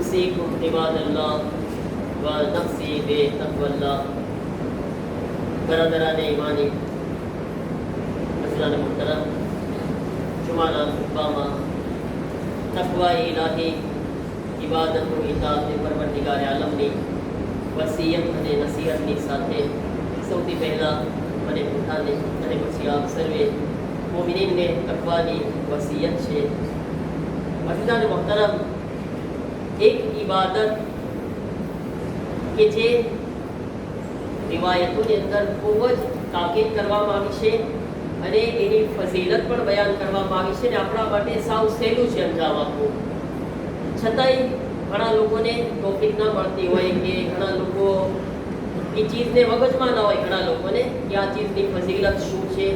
उसीकुम इबादल्लाह व नफ्सी बेतक़वल्लाह। बरदराने ईमानी अज़ीज़ान मुहतरम, जुमाना खुतबा तक़वा इलाही इबादत व इताअत परवरदिगार आलमनी वसीयत અને નસીહતની સાથે સૌથી પહેલાં મને પોતાને અને પછી આપ સર્વે મોમિનીનને તકવાની વસીયત છે। અઝીઝાન મુહતરમ, એક ઇબાદત કે જે રિવાયતોની અંદર ખૂબ જ તાકીદ કરવામાં આવી છે અને એની ફઝીલત પણ બયાન કરવામાં આવી છે અને આપણા માટે સાવ સહેલું છે અંજામ આપવું। છતાંય ઘણા લોકોને ટોપિક ના મળતી હોય કે ઘણા લોકો એ ચીજને મગજમાં ના હોય, ઘણા લોકોને કે આ ચીજની ફઝીલત શું છે,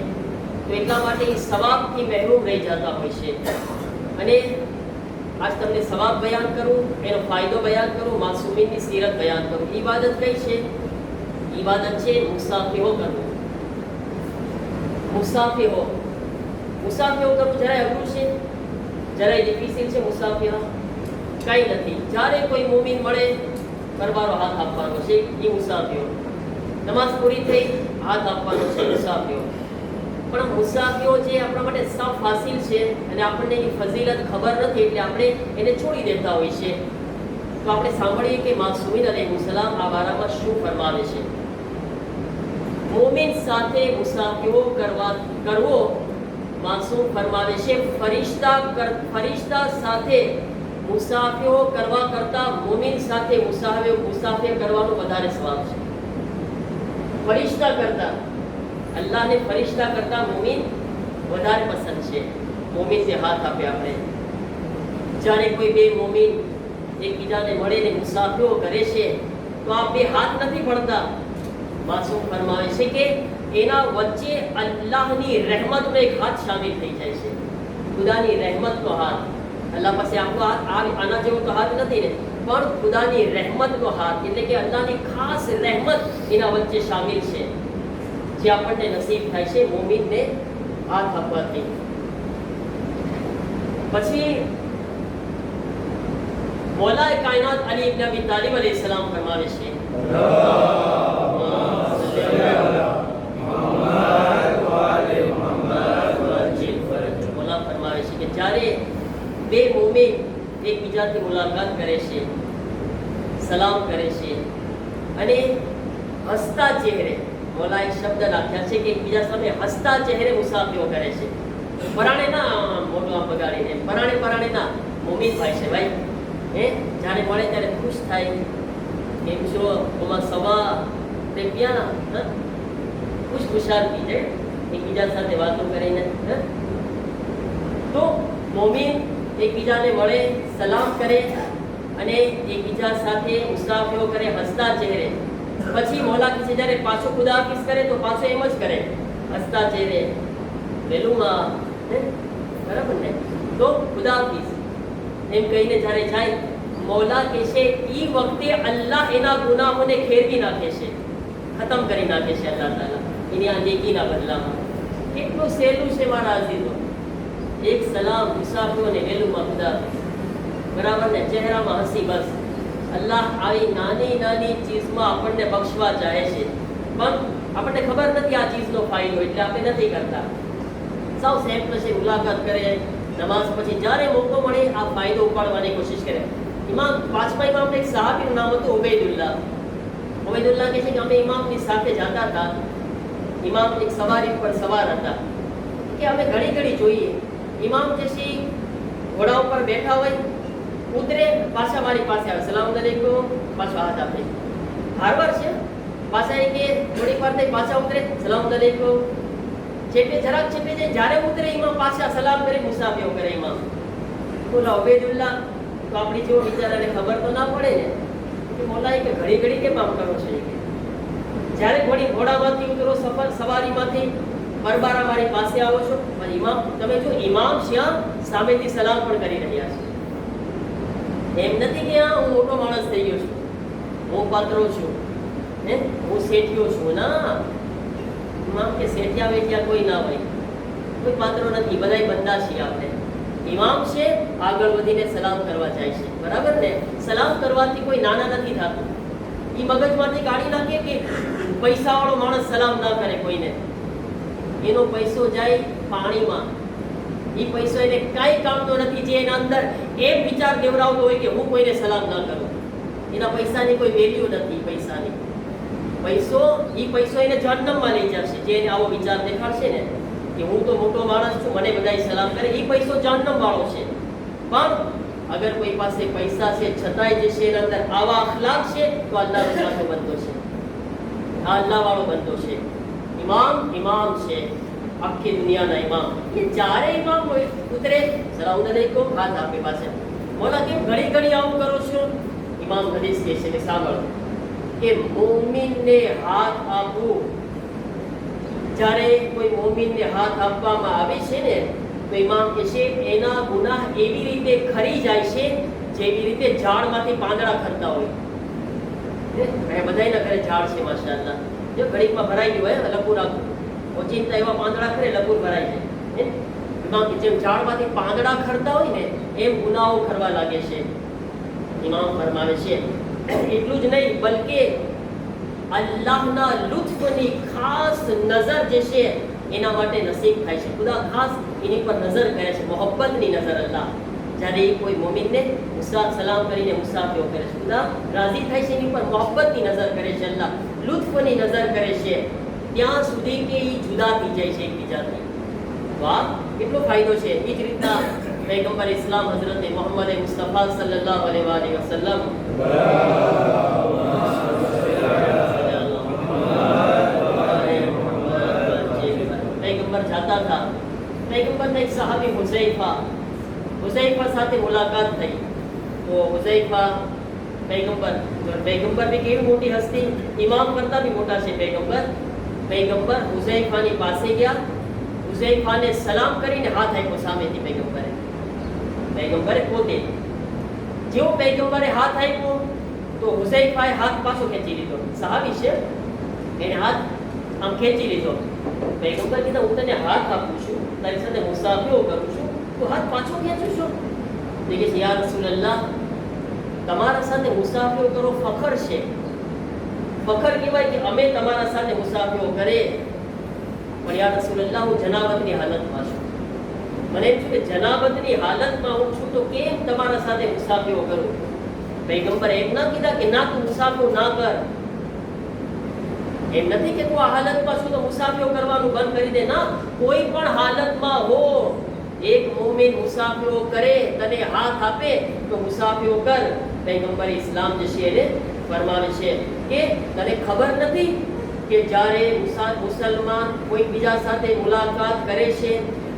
તો એટલા માટે એ સવાબથી મહેરૂમ રહી જતા હોય છે। અને આજ તમને સવાબ બયાન કરું, એનો ફાયદો બયાન કરું, માસૂમીની સીરત બયાન કરું। ઇબાદત કઈ છે? ઇબાદત છે મુસાફિરો કરવું। મુસાફિરો કરવું જરાય અઘરું છે, જરાય ડિફિસિલ છે। મુસાફિરો કઈ નથી। જ્યારે કોઈ મુમિન મળે પરબારો હાથ આપવાનો છે, એ મુસાફિરો। નમાઝ પૂરી થઈ હાથ આપવાનો છે, મુસાફિરો। પણ મુસાફિરો જે આપણા માટે સાવ ફાસિલ છે અને આપણને એની ફઝીલત ખબર નથી એટલે આપણે એને છોડી દેતા હોય છે। તો આપણે સાંભળીએ કે માસૂમીન અલૈહિસ્સલામ આ બારામાં શું ફરમાવે છે। મોમિન સાથે મુસાફિરો કરવો માસૂમ ફરમાવે છે ફરિશ્તા સાથે મુસાફિરો કરવા કરતા મોમિન સાથે મુસાફિર કરવાનો વધારે સવાબ છે। ફરિશ્તા કરતા, અલ્લાહને ફરિશ્તા કરતા મોમિન વધારે પસંદ છે। મોમિનને હાથ આપે આપણે। જ્યારે કોઈ બે મોમિન એકબીજાને મળીને મુસાફિરો કરે છે તો આ બે હાથ નથી પડતા। માસૂમ ફરમાવે છે કે એના વચ્ચે અલ્લાહની રહેમતનો એક હાથ શામિલ થઈ જાય છે। ખુદાની રહેમતનો હાથ, અલ્લાહ પાસે આપણો હાથ આના જેવો તો હાથ નથી ને, પણ ખુદાની રહેમતનો હાથ, એટલે કે અલ્લાહની ખાસ રહેમત એના વચ્ચે શામિલ છે, જે આપણને નસીબ થાય છે મોમિનને હાથ આપવાથી। પછી મૌલાએ કાયનાત અલી ઇબ્ન અબી તાલિબ અલૈહિસ્સલામ ફરમાવે છે, મૌલા ફરમાવે છે કે જ્યારે બે મોમિન એકબીજાથી મુલાકાત કરે છે, સલામ કરે છે અને હસતા ચહેરે, મૌલા એક શબ્દ નાખ્યા છે કે એકબીજા સામે હસતા ચહેરે મુસાફિરો કરે છે। પરાણે ના મોઢું આમ બગાડીને, પરાણે ના, મોમિન ભાઈ છે ભાઈ, જ્યારે મળે ત્યારે ખુશ થાય, કેમ છો, ઓમાં સવા તે ક્યાં ખુશખુશાલ થઈ જાય એકબીજા સાથે વાતો કરીને। તો મોમિન એકબીજાને મળે, સલામ કરે અને એકબીજા સાથે મુસાફિરો કરે હસતા ચહેરે। પછી મૌલા કહે છે જ્યારે પાછો ખુદાહાફિઝ કરે તો પાછો એમ જ કરે, હસતા ચહેરે, વેલુમાં, બરાબર ને, તો ખુદાહાફિઝ એમ કહીને જ્યારે જાય, મૌલા કહે છે એ વખતે અલ્લાહ એના ગુનાહોને ખેરવી નાખે છે, ખતમ કરી નાખે છે અલ્લાહ તાલા એની આ નેકીના બદલામાં। કેટલું સહેલું છે મારા અઝીઝો, એક સલામ મુસાફિરોને વેલુમાં ખુદાહાફિઝ, બરાબર ને, ચહેરામાં હસી, બસ। અલ્લાહ આવી નાની નાની ચીજમાં આપણને બક્ષવા ચાહે છે, પણ આપણને ખબર નથી આ ચીજનો ફાયદો, એટલે આપણે નથી કરતા। સાવ સહેજ પછી મુલાકાત કરે, નમાઝ પછી જ્યારે મોકો મળે આ ફાયદો ઉપાડવાની કોશિશ કરે। પાંચમા ઇમામનું એક સહાબીનું નામ હતું ઉબૈદુલ્લાહ કહે છે કે અમે ઇમામની સાથે જતા હતા, ઇમામ એક સવારી પર સવાર હતા, કે અમે ઘડી ઘડી જોઈએ ઇમામ જે છે ઘોડા ઉપર બેઠા હોય, ઉતરે પાછા મારી પાસે આવે, સલામ અલૈકુમ, પાછો હાથ આપે, હારવાર છે, પાછા એ કે થોડી વાર થઈ પાછા ઉતરે, સલામ અલૈકુમ, છેટે જરાક છેટે જાય, જ્યારે ઉતરે ઇમામ પાછા સલામ કરે, મુસાફિરો કરે ઇમામ। બોલા ઉબૈદુલ્લાહ, તો આપણી જેવો બિચારાને ખબર તો ના પડે ને કે મૌલાએ કે ઘડી ઘડી કેમ આમ કરો છો? જ્યારે ઘોડામાંથી ઉતરો, સવારીમાંથી પરબારા મારી પાસે આવો છો, ઇમામ તમે જો ઇમામ શ્યામ સામેથી સલામ પણ કરી રહ્યા છે। એમ નથી કે હા હું મોટો માણસ થઈ ગયો છું, હું પાત્રો છું, હું શેઠિયો છું, ના, ઇમામ કે શેઠિયા વેઠિયા કોઈ ના હોય, કોઈ પાત્રો નથી, બધાય બંદા છીએ આપણે। ઇમામ છે આગળ વધીને સલામ કરવા જાય છે, બરાબર ને? સલામ કરવાથી કોઈ નાના નથી થતું. એ મગજમાંથી કાઢી નાખે કે પૈસાવાળો માણસ સલામ ના કરે કોઈને. એનો પૈસો જાય પાણીમાં. એ પૈસો એને કાંઈ કામનો નથી. જે એના અંદર એક વિચાર દેવરાવતો હોય કે હું કોઈને સલામ ના કરું, એના પૈસાની કોઈ વેલ્યુ નથી. પૈસાની પૈસો એને જહન્નમમાં લઈ જશે. જે એને આવો વિચાર દેખાડશે ને કે હું તો મોટો માણસ છું, મને બધાય સલામ કરે, એ પૈસો જહન્નમ વાળો છે. પણ અગર કોઈ પાસે પૈસા છે છતાંય જે છે એના અંદર આવા અખલાક છે તો અલ્લાહનો સાચો બંદો છે, આ અલ્લાહ વાળો બંદો છે. ઇમામ છે, આખી દુનિયાના ઇમામ. એ ચારે ઇમામ ઉતરે, સલામ અલૈકુમ, હાથ આપે પાસે. બોલા કેમ ઘડી ઘડી આવું કરો છો? ઇમામ હદીસ કહે છે કે સાંભળો કે મોમિનને હાથ આપવું, જ્યારે કોઈ મોમિનને હાથ આપવામાં આવે છે ને તો ઇમામ કહે છે એના ગુનાહ એવી રીતે ખરી જાય છે જેવી રીતે ઝાડમાંથી પાંદડા ખરતા હોય. બધાયના ઘરે ઝાડ છે માશાઅલ્લાહ, જો ઘડીકમાં ભરાઈ ગયું હોય લપુર આખું, ઓચિંતા એવા પાંદડા ખરે લપુર ભરાઈ જાય. ઇમામ કે જેમ ઝાડમાંથી પાંદડા ખરતા હોય ને એમ ગુનાહો ખરવા લાગે છે. ઇમામ ફરમાવે છે એટલું જ નહીં બલકે અલ્લાહના લુત્ફની ખાસ નજર જે છે એના માટે નસીબ થાય છે. ખુદા ખાસ એની પર નજર કરે છે, મોહબ્બતની નજર. અલ્લાહ જ્યારે કોઈ મોમિનને સલામ કરીને મુસાફીઓ કરે છે, ખુદા રાજી થાય છે, એની પર મોહબ્બતની નજર કરે છે, અલ્લાહ લુત્ફની નજર કરે છે, ત્યાં સુધી કે એ જુદા થઈ જાય છે એકબીજાથી. વાહ, કેટલો ફાયદો છે. એ જ રીતના પૈગંબર ઇસ્લામ હઝરત મોહમ્મદ મુસ્તફા સલ્લલ્લાહુ અલૈહિ વસલ્લમ पैगंबर जाता था. पैगंबरને એક સહાબી હુઝૈફા સાથે મુલાકાત થઈ. તો હુઝૈફા पैगंबर બી કેવી મોટી હસ્તી, ઇમામ કરતા બી મોટા છે पैगंबर હુઝૈફાની પાસે ગયા. હુઝૈફાને સલામ કરીને હાથ આપ્યો સામેથી पैगंबरे પોતે. જેવો पैगंबरे હાથ આપ્યો તો હુઝૈફાએ હાથ પાછો ખેંચી લીધો. સહાબી છે, એને હાથ આમ ખેંચી લીધો. पैगंबर કીધા હું તને હાથ આપું છું, તારી સાથે મુસાફીઓ કરું છું, તો હાથ પાછો ખેંચું છું? તો કે યા રસૂલલ્લાહ, તમારા સાથે મુસાફીઓ કરો ફખર છે. ફખર કહેવાય કે અમે તમારા સાથે મુસાફીઓ કરે. પણ યા રસૂલલ્લાહ, હું જનાબતની હાલતમાં છું. મને એમ છે કે જનાબતની હાલતમાં હું છું તો કેમ તમારા સાથે મુસાફીઓ કરું? पैगंबर એમ ના કીધા કે ના તું મુસાફીઓ ના કર. એમ નથી કે તું આ હાલતમાં છું તો મુસાફીઓ કરવાનું બંધ કરી દે. ના, કોઈ પણ હાલતમાં હો, એક મોમિન મુસાફીઓ કરે, તને હાથ આપે તો મુસાફીઓ કર. પૈગંબર ઇસ્લામ જે છે એને ફરમાવે છે કે તને ખબર નથી કે જ્યારે મુસલમાન કોઈ બીજા સાથે મુલાકાત કરે છે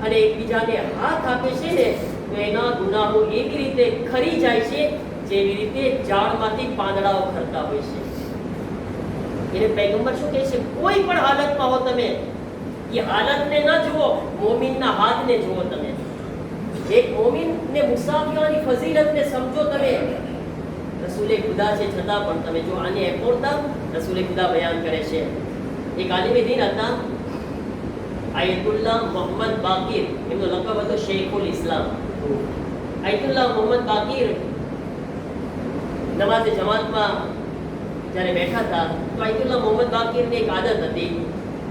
અને એકબીજાને હાથ આપે છે ને તો એના ગુનાહો એવી રીતે ખરી જાય છે જેવી રીતે ઝાડમાંથી પાંદડાઓ ખરતા હોય છે. એટલે પૈગંબર શું કહે છે? કોઈ પણ હાલતમાં હો તમે એ હાલતને ના જુઓ, મોમિનના હાથને જુઓ. તમે એક મોમિનને મુસાફિયાની ફઝીલતને સમજો. તમે રસૂલે ખુદા છે છતાં પણ તમે જો આની એપોરતા રસૂલે ખુદા બયાન કરે છે. એક આલિમે દીન હતા આયતુલ્લાહ મોહમ્મદ બાકીર, એમનો લકબ હતો શેખુલ ઇસ્લામ. આયતુલ્લાહ મોહમ્મદ બાકીર નમાઝે જમાતમાં જ્યારે બેઠા હતા તો આયતુલ્લાહ મોહમ્મદ બાકીરને એક આદત હતી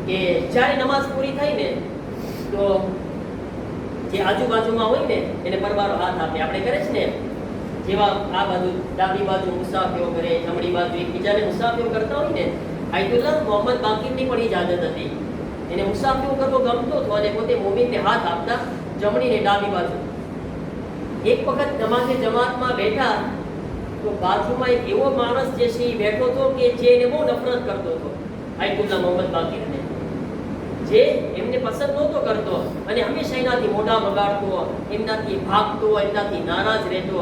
કે જ્યારે નમાઝ પૂરી થાય ને તો જે આજુબાજુમાં હોય ને એને પરબારો હાથ આપે. આપણે કરે છે ને, જેવા આ બાજુ ડાબી બાજુ મુસાફીઓ કરે, જમણી બાજુ એકબીજાને મુસાફીઓ કરતા હોય ને, આયતુલ્લાહ મોહમ્મદ બાકીરની પણ એ જ આદત હતી. એને મુસાફીઓ કરવો ગમતો હતો અને પોતે મોમિનને હાથ આપતા જમણી ને ડાબી બાજુ. એક વખત નમાઝે જમાતમાં બેઠા તો બાજુમાં એક એવો માણસ જે છે એ બેઠો હતો કે જે એને બહુ નફરત કરતો હતો આયતુલ્લાહ મોહમ્મદ બાકીરને, જે એમને પસંદ નહોતો કરતો અને હંમેશા એનાથી મોઢા બગાડતો, એમનાથી ભાગતો, એમનાથી નારાજ રહેતો.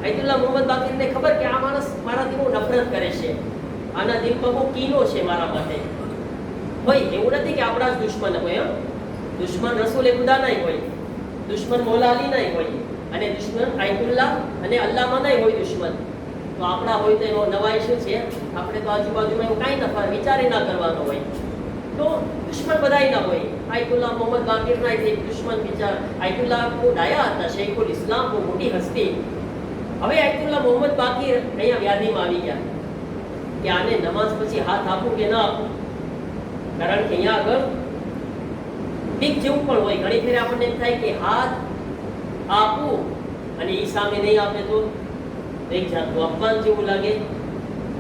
આયતુલ્લાહ મોહમ્મદ બાકીરને ખબર કે આ માણસ મારાથી બહુ નફરત કરે છે, આના દિલમાં બહુ કીનો છે મારા માટે. હોય એવું નથી કે આપણા જ દુશ્મન હોય. દુશ્મન રસૂલે ખુદા નહીં હોય, દુશ્મન મૌલા અલી નહીં હોય, અને દુશ્મન આયતુલ્લાહ અને અલ્લાહમાં નહીં હોય દુશ્મન. તો આપણા હોય તો એનો નવાઈ શું છે? આપણે તો આજુબાજુમાં એવું કાંઈ નફા વિચારે ના કરવાનો હોય. તો દુશ્મન બધાય ના હોય. આયતુલ્લાહ મોહમ્મદ બાકીરના એક દુશ્મન બિચાર આયતુલ્લાહ બહુ ડાયા હતા, શેખુલ ઇસ્લામ, બહુ મોટી હસ્તી. હવે આયતુલ્લાહ મોહમ્મદ બાકીર અહીંયા વ્યાધિમાં આવી ગયા કે આને નમાઝ પછી હાથ આપું કે ના આપું. કારણ કે અહીંયા આગળ બીક જેવું પણ હોય. ઘણી ફેર આપણને એમ થાય કે હાથ આપું અને એ સામે નહીં આપે તો એક જાતનું અપમાન જેવું લાગે.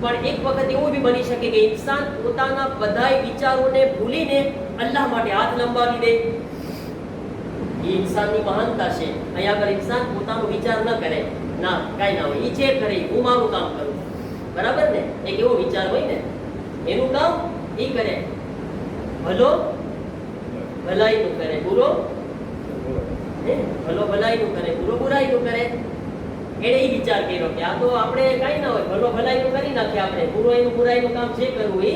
પણ એક વખત એવું બી બની શકે કે ઇન્સાન પોતાના બધાય વિચારોને ભૂલીને અલ્લાહ માટે હાથ લંબાવી દે. એ ઇન્સાનની મહાનતા છે. અહીંયા આગળ ઇન્સાન પોતાનો વિચાર ન કરે, ના કાંઈ ના હોય, એ જે કરે હું મારું કામ કરું, બરાબર ને? એક એવો વિચાર હોય ને, એનું કામ એ કરે, ભલો ભલાઈનું કરે, બુરો ભલો ભલાઈનું કરે, બુરો બુરાઈનું કરે. એને એ વિચાર કર્યો કે આ તો આપણે કાંઈ ના હોય, ભલો ભલાઈનું કરી નાખીએ, આપણે બુરાઈનું કામ જે કરવું એ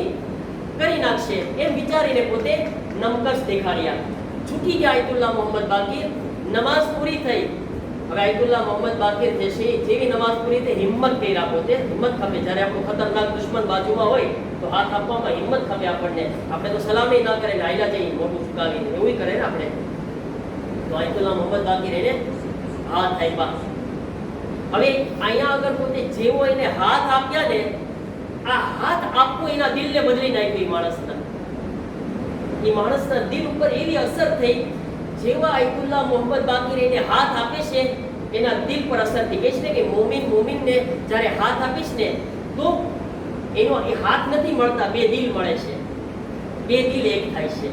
કરી નાખશે, એમ વિચારીને પોતે નમકસ દેખાડ્યા. છૂટી ગયા આયતુલ્લાહ મોહમ્મદ બાકીર. નમાઝ પૂરી થઈ. હવે આયતુલ્લાહ મોહમ્મદ બાકીર જે છે જેવી નમાઝ પૂરી થઈ, હિંમત કર્યા પોતે. હિંમત ખપે જ્યારે આપણું ખતરનાક દુશ્મન બાજુમાં હોય તો હાથ આપવામાં હિંમત ખપે આપણને. આપણે તો સલામી ના કરે, હાઈલા જઈએ મોટું ચુકાવીને, એવું કરે ને આપણે. તો આયતુલ્લાહ મોહમ્મદ બાકીર એને હાથ આપ્યા. હવે અહીંયા આગળ પોતે જેવો એને હાથ આપ્યા ને, આ હાથ આપવું એના દિલને બદલી નાખ્યું. એ માણસના દિલ ઉપર એવી અસર થઈ, જેવા આયતુલ્લાહ મોહમ્મદ બાકીર એને હાથ આપે છે એના દિલ પર અસર થઈ. કહે છે કે મોમિનને જ્યારે હાથ આપીશ ને તો એનો એ હાથ નથી મળતા, બે દિલ મળે છે, બે દિલ એક થાય છે.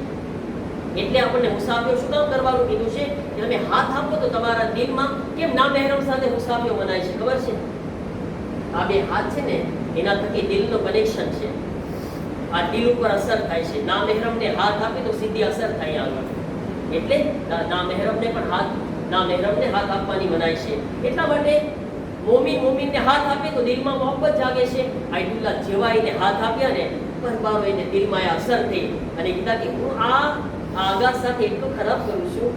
એટલે આપણને મુસાફિર શું કામ કરવાનું કીધું છે કે તમે હાથ આપો તો તમારા દિલમાં કેમ ના મહેરમ સાથે મુસાફિર મનાય છે ખબર છે? આ બે હાથ છે ને એના થકી દિલનો કનેક્શન છે. આ દિલ ઉપર અસર થાય છે. ના મહેરમને હાથ આપે તો સીધી અસર થાય આગળ. એટલે ના મહેરમને હાથ આપવાની મનાય છે. એટલા માટે મોમિનને હાથ આપે તો દિલમાં મોહબ્બત જાગે છે. આયતુલ્લાહ જેવા એને હાથ આપ્યા ને પરબારો એને દિલમાં એ અસર થઈ અને કીધા કે હું આ આગા સાથે એટલું ખરાબ કરું છું,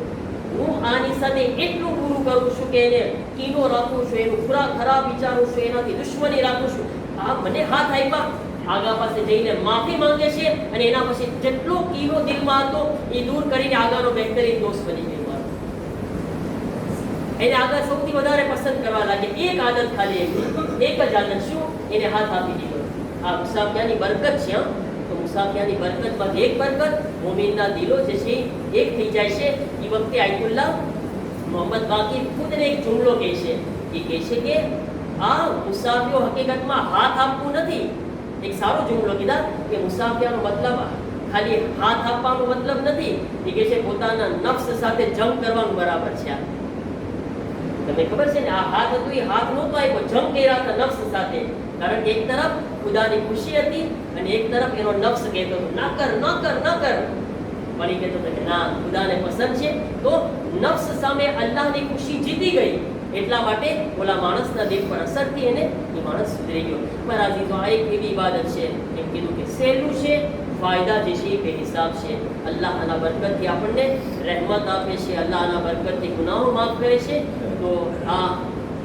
હું આની સાથે એટલું બુરું કરું છું કે એને કીનો રાખું છું, એનું ખરાબ વિચારું છું, એનાથી દુશ્મની રાખું છું. આ મને હાથ આપ્યા, આગા પાસે જઈને માફી માંગે છે અને એના પછી જેટલો કીનો દિલમાં હતો એ દૂર કરીને આગળનો બહેતરીન દોસ્ત બની ગયો. એને આગળ સૌથી વધારે પસંદ કરવા લાગે. એક આદત ખાલી એક જ આદત, શું? એને હાથ આપી દીધો. આ મુસાફિયાની બરકત છે. તો મુસાફિયાની બરકતમાં એક બરકત, મોમિનના દિલો જે છે એક થઈ જાય છે. એ વખતે આયતુલ્લાહ મોહમ્મદ બાકીર ખુદને એક જુમલો કહે છે. એ કહે છે કે આ મુસાફિયો હકીકતમાં હાથ આપવું નથી. એક સારો જુમલો કીધા કે મુસાફિયાનો મતલબ ખાલી હાથ આપવાનો મતલબ નથી. એ કહે છે પોતાના નફ્સ સાથે જંગ કરવાનું બરાબર છે. તમને ખબર છે ને, આ હાથ હતું એ હાથ નહોતો આપ્યો, જંગ કર્યા હતા નફ્સ સાથે. કારણ કે એક તરફ ખુદાની ખુશી હતી અને એક તરફ એનો નફ્સ કહેતો હતો ના કર ન કર ન કર. પણ એ કહેતો હતો કે ના, ખુદાને પસંદ છે. તો નફ્સ સામે અલ્લાહની ખુશી જીતી ગઈ. એટલા માટે ઓલા માણસના દિલ પર અસર થઈ અને એ માણસ સુધરી ગયો. મહારાજી તો આ એક એવી ઇબાદત છે, એમ કીધું કે સહેલું છે, ફાયદા જે છે એ બેહિસાબ છે. અલ્લાહ આના બરકતથી આપણને રહેમત આપે છે, અલ્લાહ આના બરકતથી ગુનાહો માફ કરે છે. તો આ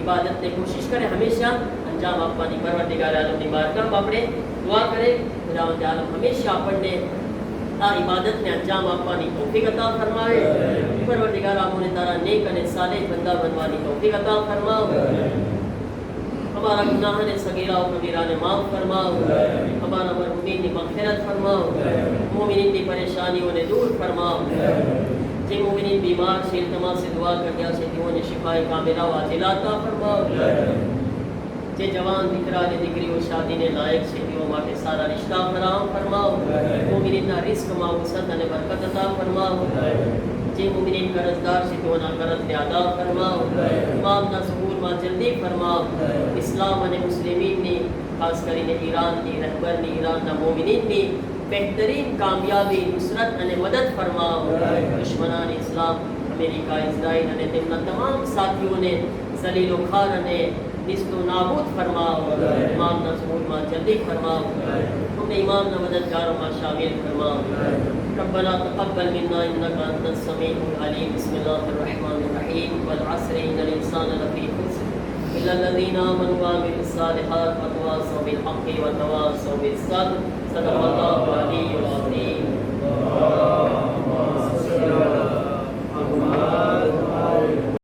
ઇબાદતને કોશિશ કરે હંમેશા અંજામ આપવાની. પરવરદિગાર આલમની બારગાહમાં આપણે દુઆ કરે ખુદાવંદ આલમ હંમેશા આપણને આ ઇબાદતને અંજામ આપવાની તૌફીક અતા ફરમાવે. પરવરદિગાર આપણને તારા નેક અને સાલેહ બંદા બનવાની તૌફીક અતા ફરમાવ. हमारा गुनाह ने सगीरा और कबीरा ने माफ़ फरमाओ. हमारा मरहूमीन की मग़फ़िरत फरमाओ. मोमिनीन की परेशानियों ने दूर फरमाओ. जे मोमिनीन बीमार से इल्तमास से दुआ कर दिया से तेओने शिफाए कामिला वाजिला अता फरमाओ. जे जवान દીકરા અને દીકરીઓ શાદીને લાયક છે તેઓ માટે સારા રિશ્તા ફરાહમ ફરમાવો. મોમિનીના રિસ્કમાં વસત અને બરકત અતા ફરમાવો. જે મોમિનીન કરજદાર છે તેઓના કરજને અદા ફરમાવો. તમામના સબૂરમાં જલ્દી ફરમાવો. ઇસ્લામ અને મુસ્લિમીનની, ખાસ કરીને ઈરાનની રહેબરની, ઈરાનના મોમિનીનની બહેતરીન કામયાબી, નુસરત અને મદદ ફરમાવો. દુશ્મનાન ઇસ્લામ અમેરિકા, ઇઝરાઇલ અને તેમના તમામ સાથીઓને ઝલીલો ખાર અને निस्तो नाबूद फरमाओ. इमाम ना ज़हूर मां जल्दी फरमाओ. हमें इमाम ना मददगारों में शामिल फरमाओ. रब्बना तक़ब्बल मिन्ना इन्नका अंतस समीउल अलीम. बिस्मिल्लाहिर रहमानिर रहीम. वल अस्र इन्नल इंसाना लफ़ी खुस्र इल्ला लज़ीना आमनु व अमिलुस सालिहात व तवासौ बिल हक़्क़ि व तवासौ बिस सब्र. सदक़ल्लाहु अल-अलीयुल अज़ीम. Oh